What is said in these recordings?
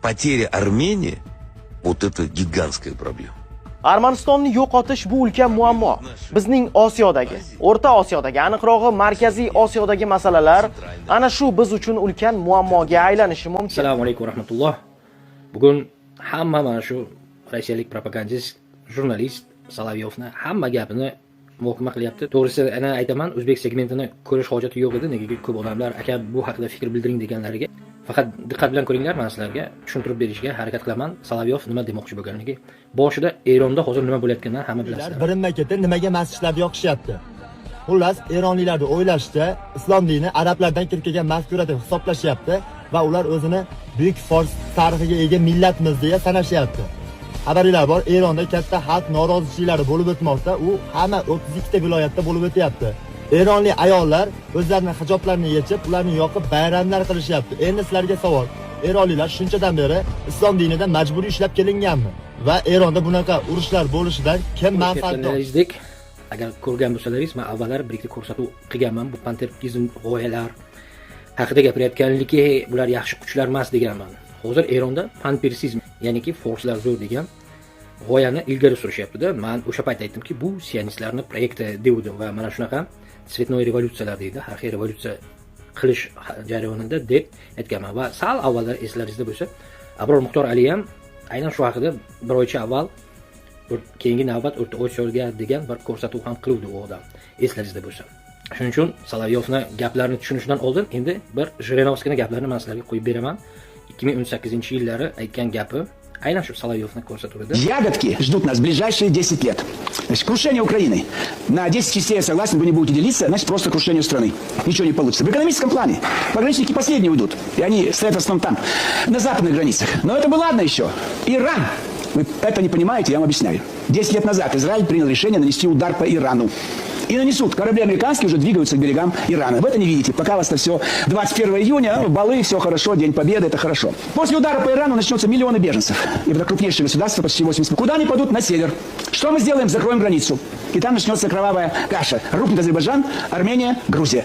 потеря Армении, вот это гигантская проблема. Armanistonni yo'qotish bu ulkan muammo. Bizning Osiyodagi, O'rta Osiyodagi, aniqrog'i Markaziy Osiyodagi masalalar ana shu biz uchun ulkan muammoga aylanishi mumkin. Assalomu alaykum rahmatulloh. Bugun hamma mana shu rossiyalik propagandist, jurnalist Solovyovni hamma gapini muhokama qilyapti. To'g'risi, ana aytaman, o'zbek segmentini ko'rish hojati yo'q edi. Negaki ko'p odamlar aka bu haqida fikr bildiring deganlariga faqat diqqat bilan ko'ringlar, men sizlarga tushuntirib berishga harakat qilaman. Solovyov nima demoqchi bo'lganligi. Boshida Eronda hozir nima bo'layotganini hamma bilasizlar. Birinma ketib nimaga masjidlarni yoqishyapti? Xullas, Eronliklarni o'ylashda islom dini arablardan kirib kelgan mazkura deb hisoblashyapti va ular o'zini buyuk fors tarixiga ega millatmiz deya sanashyapti. Xabarlar bor, Eronda katta xalq noroziliklari bo'lib o'tmoqda. U hamma 32 ta viloyatda bo'lib o'tyapti. Eronlik ayollar o'zlarining hijoblarini yechib, ularni yoqib bayramlar qilishyapti. Endi sizlarga savol. Eronliklar shunchadan beri islom dinidan majburiy ishlab kelinganmi? Va Eronda bunaqa urushlar bo'lishidan kim manfaatdor? Agar ko'rgan bo'lsalaringiz, men avvallar bir ikki ko'rsatuv qilganman. Bu panterkizm g'oyalar haqida gapirayotganligi, bular yaxshi kuchlar emas deganman. Hozir Eronda panpersizm, ya'niki forslar zo'r degan g'oyani ilgari surishyapti-da. Men o'sha payt aytdimki, bu sionistlarning proyekti degandim va mana shunaqa svetnoy revolyutsiyalar deydi, har xil revolyutsiya qilish jarayonida deb aytganman. Va sal avvallar eslaringizda bo'lsa, Abror Muxtor Ali ham aynan shu haqida bir oycha avval keyingi navbat O'rta Osiyoga degan bir ko'rsatuv ham qiluvdi u odam, eslaringizda bo'lsa. Shuning uchun Solovyovni gaplarini tushunishdan oldin endi bir Jirinovskiyning gaplarini men sizlarga qo'yib beraman. 2018-yillari aytgan gapi aynan shu Solovyovni ko'rsatuvida. Ягодки ждут нас в ближайшие 10 лет. Значит, крушение Украины. На 10 частей я согласен, вы не будете делиться, значит, просто крушение страны. Ничего не получится. В экономическом плане пограничники последние уйдут, и они стоят в основном там, на западных границах. Но это бы ладно еще. Иран. Вы это не понимаете, я вам объясняю. 10 лет назад Израиль принял решение нанести удар по Ирану. И нанесут. Корабли американские уже двигаются к берегам Ирана. Вы это не видите. Пока вас-то все 21 июня, балы, все хорошо, День Победы, это хорошо. После удара по Ирану начнется миллионы беженцев. И это крупнейшее государство, почти 80. Куда они пойдут? На север. Что мы сделаем? Закроем границу. И там начнется кровавая каша. Рухнет Азербайджан, Армения, Грузия.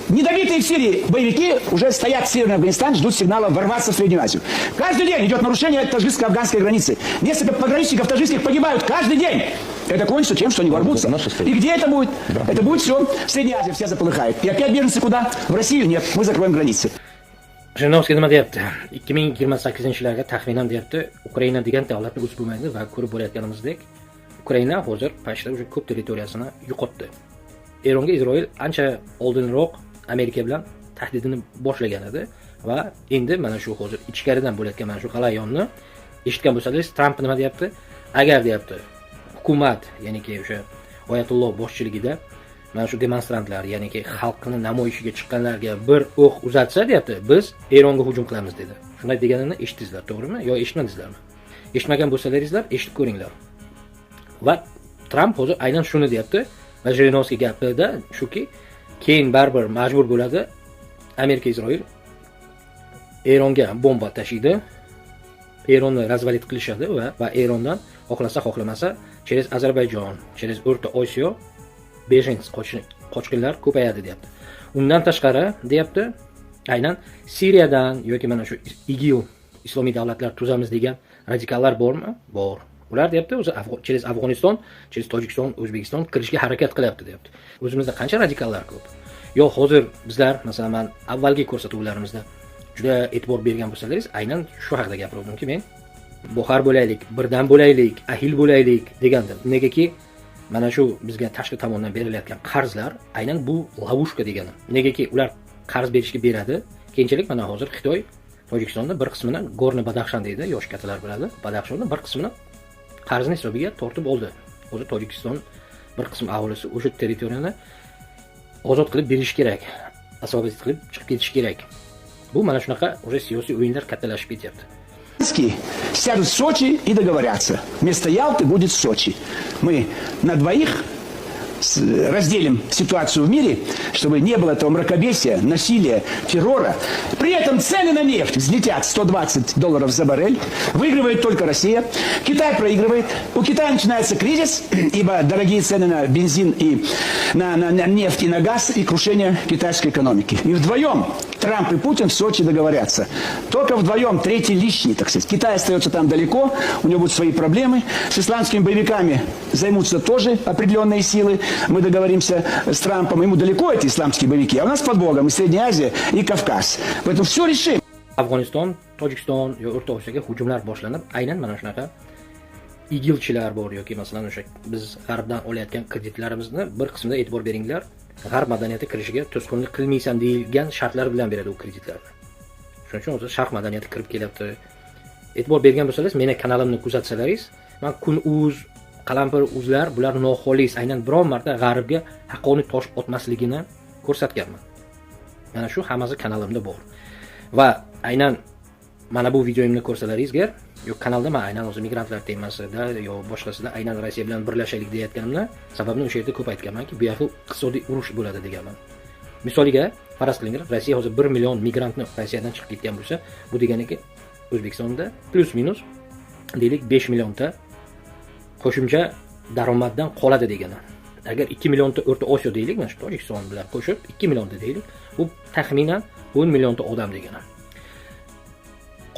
Недобитые в Сирии боевики уже стоят в Северный Афганистан, ждут сигнала ворваться в Среднюю Азию. Каждый день идет нарушение таджикско-афганской границы. Несколько пограничников таджикских погибают каждый день. Это кончится тем, что они ворвутся. И где это будет? Да. Это будет все в Средней Азии, все заполыхает. И опять беженцы куда? В Россию? Нет, мы закроем границы. Jirinovskiy nima deyapti? 2028-yillarga taxminan deyapti, Ukraina degan davlatni o'z bo'lmaydi va ko'rib bo'layotganimizdek, Ukraina hozir pashda уже ko'p territoriyasini yo'qotdi. Eronga Isroil ancha oldinroq Amerika bilan tahdidini boshlagan edi va endi mana shu hozir ichkaridan bo'layotgan mana shu g'alayonni eshitgan bo'lsangiz, Trump nima deyapti? Agar deyapti, hukumat, ya'niki o'sha Oyatulloh boshchiligida mana shu demonstrantlar, ya'niki xalqni namoyishiga chiqqanlarga bir o'q uzatsa deyapti, biz Eronga hujum qilamiz dedi. Shunday deganini eshitdingizlar, to'g'rimi? Yo eshitmadingizlarmi? Eshitmagan bo'lsalaringizlar, eshitib ko'ringlar. Va Trump hozir aynan shuni deyapti va Jirinovskiy gapida shuki, keyin baribir majbur bo'ladi Amerika Isroil Eronga bomba tashiydi. Eronni razvalit qilishadi va Erondan xohlasa xohlamasa через Ozarbayjon, через O'rta Osiyo bejens qochqinlar ko'payadi deyapti. Undan tashqari deyapti, aynan Siriyadan yoki mana shu IGIL islomiy davlatlar tuzamiz degan radikallar bormi? Bor. Ular deyapti, o'zi через Afg'oniston, через Tojikiston, O'zbekiston kirishga harakat qilyapti deyapti. O'zimizda qancha radikallar ko'p. Yo, hozir bizlar, masalan, avvalgi ko'rsatuvlarimizda juda e'tibor bergan bo'lsangiz, aynan shu haqida gapirdimki, men buxar bo'laylik, birdan bo'laylik, ahil bo'laylik degandim. Negaki mana shu bizga tashqi tomondan berilayotgan qarzlar aynan bu lavushka degani. Negaki ular qarz berishga beradi. Keyinchalik mana hozir Xitoy Tojikistonda bir qismini Gorni Badaxshan deydi, yosh kattalar biladi. Badaxshonda bir qismini qarzni hisobiga tortib oldi. Hozir Tojikiston bir qism aholisi o'sha territoriyani ozod qilib berish kerak. Asobat qilib chiqib ketish kerak. Bu mana shunaqa o'sha siyosiy o'yinlar kattalashib ketyapti. Сядут в Сочи и договорятся. Вместо Ялты будет Сочи. Мы на двоих разделим ситуацию в мире, чтобы не было этого мракобесия, насилия, террора. При этом цены на нефть взлетят $120 за баррель. Выигрывает только Россия. Китай проигрывает. У Китая начинается кризис, ибо дорогие цены на бензин и на нефть и на газ, и крушение китайской экономики. И вдвоем Трамп и Путин в Сочи договорятся. Только вдвоем, третий лишний, так сказать. Китай остается там далеко, у него будут свои проблемы. С исламскими боевиками займутся тоже определенные силы. Мы договоримся с Трампом, ему далеко эти исламские боевики, а у нас под Богом и Средняя Азия, и Кавказ. Поэтому все решим. Afg'oniston, Tojikiston yo O'rta Osiyoga hujumlar boshlanib, aynan mana shunaqa igilchilar bor yoki masalan o'sha biz g'arbdan olayotgan kreditlarimizni bir qismida e'tibor beringlar, g'arb madaniyati kirishiga to'sqinlik qilmaysan deyilgan shartlar bilan beradi u kreditlarni. Shuning uchun o'zi sharq madaniyati kirib kelyapti. E'tibor bergan bo'lsangiz, meni kanalimni kuzatsalaringiz, men Kun.uz, Qalampir uzlar bular noxolis, aynan biron marta g'arbga haqqoniy tosh otmasligini ko'rsatganman. Mana shu hammasi kanalimda bor. Va aynan mana bu videomni ko'rsalaringizga, yo kanalda men aynan o'zi migrantlar temasida yo boshqasida aynan Rossiya bilan birlashaylik deyotganimni sababini o'sha yerda ko'p aytganmanki, bu yoqda iqtisodiy urush bo'ladi deganman. Misoliga faraz qilinglar, Rossiya hozir 1 million migrantni Rossiyadan chiqib ketgan bo'lsa, bu deganiki O'zbekistonda plus minus deylik 5 millionta qo'shimcha daromaddan qoladi degani. Agar 2 millionta O'rta Osiyo deylik, mana shu Tojikiston bilan qo'shib 2 millionta deylik, bu taxminan 10 millionta odam degani.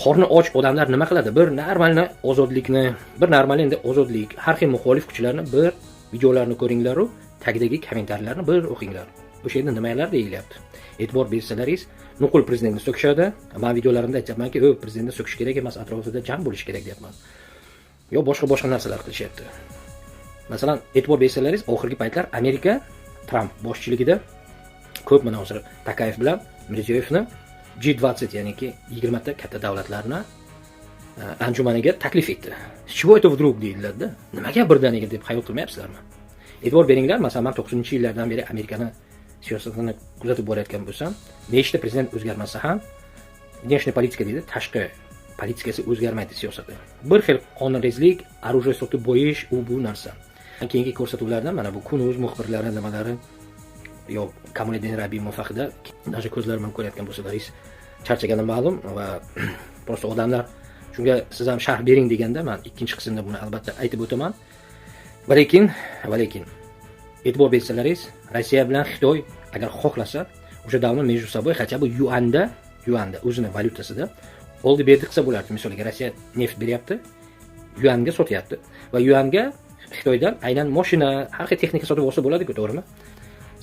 Qorni och odamlar nima qiladi? Bir normalni ozodlikni, bir normal endi ozodlik, har xil muxolif kuchlarni bir videolarni ko'ringlar-u, tagdagi kommentarlarni bir o'qinglar. O'sha yerda nimalar deyilyapti? E'tibor bersalaringiz, nuqul prezidentni so'kishadi. Men videolarimda aytayapmanki, prezidentni so'kish kerak emas, atrofida jang bo'lishi kerak deyapman. Yo boshqa narsalar qilishyapti. Masalan, e'tibor bersalaringiz, oxirgi paytlar Amerika Tramp boshchiligida ko'p mana hozir Takayev bilan Mirziyoyevni G20 ya'niki 20 ta katta davlatlarni anjumaniga taklif etdi. Чего это вдруг deyiladi. Nimaga birdaniga deb xayol qilmayapsizlarmi? E'tibor beringlar, masalan, men 90-yillardan beri Amerikani siyosatini kuzatib borayotgan bo'lsam, nechta prezident o'zgarmasa ham внешняя politika deydi, tashqi politikasi o'zgarmaydi siyosati. Bir xil qonunrezlik, оружие sotib bo'yish, u bu narsa. Keyingi ko'rsatuvlarda mana bu Kun.uz muxbirlari nimalari yo Kamoliddin Rabbimov haqida nasha ko'zlarim bilan ko'rayotgan bo'lsangiz, charchaganim ma'lum va prosta odamlar shunga siz ham sharh bering deganda men ikkinchi qismda buni albatta aytib o'taman. Va lekin e'tibor bersalaringiz, Rossiya bilan Xitoy agar xohlasa, o'sha davlat между собой хотя бы yuanda o'zini valyutasida oldi berdi qilsa bo'lardi. Misoliga Rossiya neft beryapti, yuanga sotyapti va yuanga Xitoydan aynan mashina, har xil texnika sotib olsa bo'ladi-ku, to'g'rimi?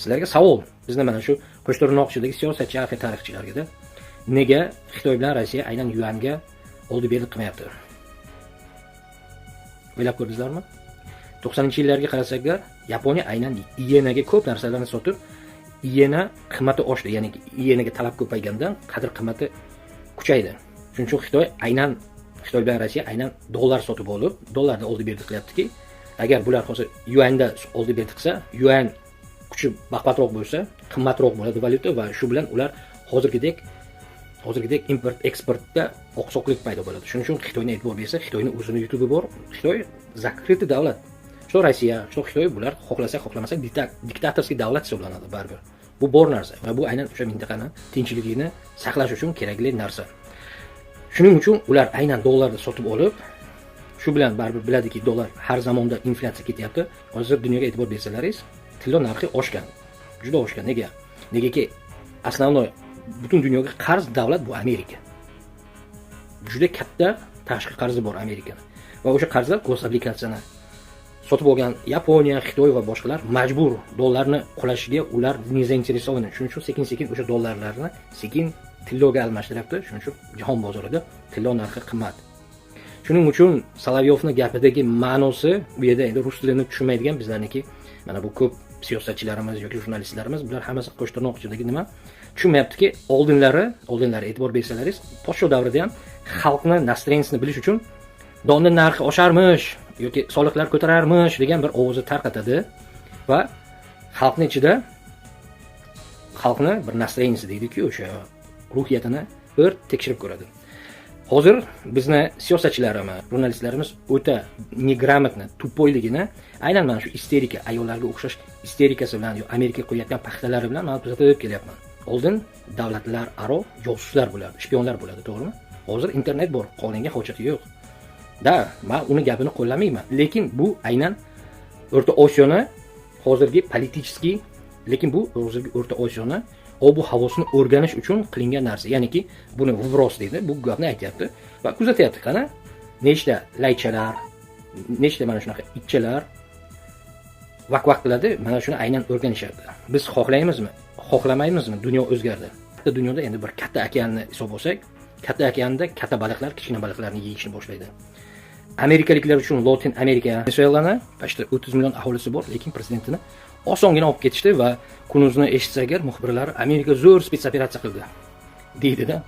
Sizlarga savol, bizning mana shu Qo'shtirnoqchidagi siyosatchi, har xil tarixchilarga nega Xitoy bilan Rossiya aynan yuanga oldi berdi qilmayapti? O'ylab ko'rdingizlarmi? 90-yillarga qarasak, Yaponiya aynan yenaga ko'p narsalarni sotib, yena qiymati oshdi, ya'ni yenaga talab ko'paygandan qadr qimmati kuchaydi. Shuning uchun Xitoy bilan Rossiya aynan dollar sotib olib, dollarda oldi berdi qilyaptiki, agar bular hozir yuanda oldi berdi qilsa, yuan kuchi baqatroq bo'lsa, qimmatroq bo'ladi valyuta va shu bilan ular hozirgidek import eksportda oqsoqlik paydo bo'ladi. Shuning uchun Xitoyni e'tibor bersa, Xitoyning o'zini YouTube'i bor. Xitoy zakrytый davlat. Shu Rossiya, shu Xitoy bular xohlasa diktatorskiy davlat hisoblanadi baribir. Bu bor narsa va bu aynan o'sha mintaqani tinchligini saqlash uchun kerakli narsa. Shuning uchun ular aynan dollarni sotib olib, shu bilan baribir biladiki, dollar har zamonda inflyatsiya ketyapti. Hozir dunyoga e'tibor bersalaringiz, tilla narxi oshgan. Juda oshgan. Nega? Negaki основной butun dunyoga qarz davlat bu Amerika. Juda katta tashqi qarzi bor Amerikani. Va o'sha qarzlar gosobligatsiyani sotib olgan Yaponiya, Xitoy va boshqalar majbur dollarni qo'lashiga ular не заинтересованы. Shuning uchun sekin-sekin o'sha dollarlarni sekin tilloga almashtiryapti. Shuning uchun jahon bozorida tillo narxi qimmat. Shuning uchun Solovyovning gapidagi ma'nosi bu yerda endi rus tilini tushunmaydigan bizlarniki mana bu ko'p siyosatchilarimiz yoki jurnalistlarimiz bular hammasi Qo'shtirnoqchidagi nima tushunmayaptiki, oldinlari e'tibor bersalaringiz, podsho davrida ham xalqni настроениясini bilish uchun donni narxi osharmish yoki soliqlar ko'tararmish degan bir ovozni tarqatadi va xalqning ichida xalqni bir настроенияsi deydi-ku, o'sha ruhiyatini bir tekshirib ko'radi. Hozir bizni siyosatchilarimiz, jurnalistlarimiz o'ta неграмотно, tupoyligini aynan mana shu isterika, ayollarga o'xshash isterikasi bilan yo Amerika qo'yayotgan paxtalari bilan men kuzatib kelyapman. Oldin davlatlararo josuslar bo'lardi, shpionlar bo'ladi, to'g'rimi? Hozir internet bor, qo'linga hojati yo'q. Men uni gapini qo'llamayman, lekin bu aynan O'rta Osiyoni hozirgi politik, lekin bu hozirgi O'rta Osiyoni ob havosini o'rganish uchun qilingan narsa. Ya'niki buni vibros deydi, bu gapni aytyapti va kuzatyapti. Qana nechta laychalar, nechta mana shunaqa itchalar vaq qiladi, mana shuni aynan o'rganishyapti. Biz xohlaymizmi, xohlamaymizmi, dunyo o'zgardi. Dunyoda endi bir katta okeanni hisob olsak, katta okeanda katta baliqlar kichkina baliqlarni yeyishni boshlaydi. Amerikaliklar uchun Latin Amerika, Venezuelani, işte 30 million aholisi bor, lekin prezidentini osongina olib ketishdi va kunuzni eshitsa agar muxbirlar Amerika zo'r spetsoperatsiya qildi deydi-da.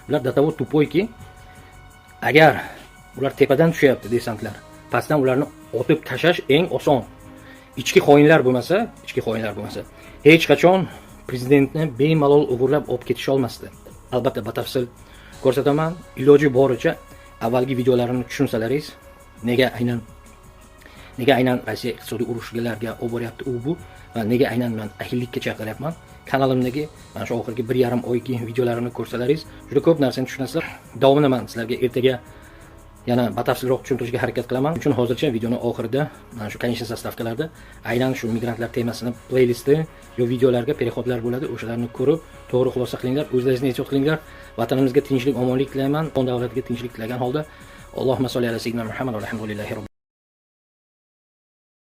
Ular datovo tupoyki, agar ular tepadan tushyapti desantlar, pastdan ularni otib tashlash eng oson. Ichki xoinlar bo'lmasa, hech qachon prezidentni bemalol o'g'irlab olib ketisha olmasdi. Albatta batafsil ko'rsataman, iloji boricha avvalgi videolarimni tushunsalaringiz, nega aynan Rossiya iqtisodiy urushlarga olib boryapti bu va nega aynan men ahillikka chaqiryapman. Kanalimdagi mana shu oxirgi 1,5 oyki videolarimni ko'rsalaringiz, juda ko'p narsani tushunasizlar. Davomini men sizlarga ertaga yana batafsilroq tushuntirishga harakat qilaman. Uchun hozircha videoni oxirida mana shu конечно zastavkalarda aynan shu migrantlar temasini playlisti yo videolarga perihodlar bo'ladi. O'shalarni ko'rib, to'g'ri xulosa qilinglar, o'zlaringizni ehtiyot qilinglar. Vatanimizga tinchlik, omonlik tilayman. Davlatga tinchlik tilagan holda Allohumma solli ala sayyidina Muhammad va alhamdulillahi